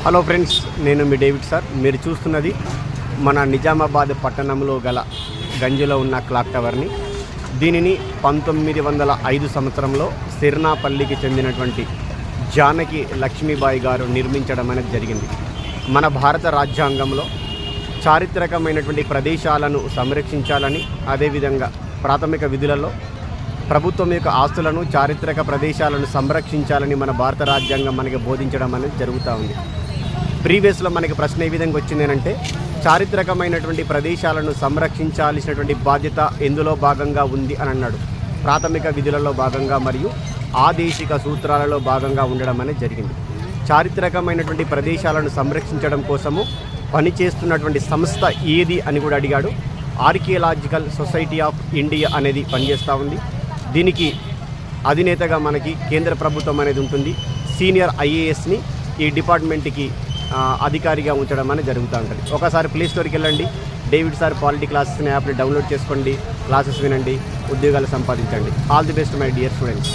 Hello friends, నేను మీ David sir. మీరు చూస్తున్నది మన నిజామాబాద్ పట్టణంలో గల గంజిలో ఉన్న క్లాక్ టవర్ని. దీనిని 1905 సంవత్సరంలో సిర్నాపల్లికి చెందినటువంటి జానకి లక్ష్మీబాయి గారు నిర్మించడం అనేది జరిగింది. మన భారత రాజ్యాంగంలో చారిత్రకమైనటువంటి ప్రదేశాలను సంరక్షించాలని, అదేవిధంగా ప్రాథమిక విధులలో ప్రభుత్వం యొక్క ఆస్తులను, చారిత్రక ప్రదేశాలను సంరక్షించాలని మన భారత రాజ్యాంగం మనకి బోధించడం అనేది జరుగుతూ ఉంది. ప్రీవియస్లో మనకి ప్రశ్న ఏ విధంగా వచ్చిందేనంటే, చారిత్రకమైనటువంటి ప్రదేశాలను సంరక్షించాల్సినటువంటి బాధ్యత ఎందులో భాగంగా ఉంది అని అన్నాడు. ప్రాథమిక విధులలో భాగంగా మరియు ఆదేశిక సూత్రాలలో భాగంగా ఉండడం అనేది జరిగింది. చారిత్రకమైనటువంటి ప్రదేశాలను సంరక్షించడం కోసము పనిచేస్తున్నటువంటి సంస్థ ఏది అని కూడా అడిగాడు. ఆర్కియలాజికల్ సొసైటీ ఆఫ్ ఇండియా అనేది పనిచేస్తూ ఉంది. దీనికి అధినేతగా మనకి కేంద్ర ప్రభుత్వం అనేది ఉంటుంది. సీనియర్ ఐఏఎస్ని ఈ డిపార్ట్మెంట్కి అధికారిగా ఉంచడం అనేది జరుగుతూ ఉంటుంది. ఒకసారి ప్లే స్టోర్కి వెళ్ళండి, డేవిడ్ సార్ పాలిటీ క్లాసెస్ యాప్ని డౌన్లోడ్ చేసుకోండి, క్లాసెస్ వినండి, ఉద్యోగాలు సంపాదించండి. All the best my dear students.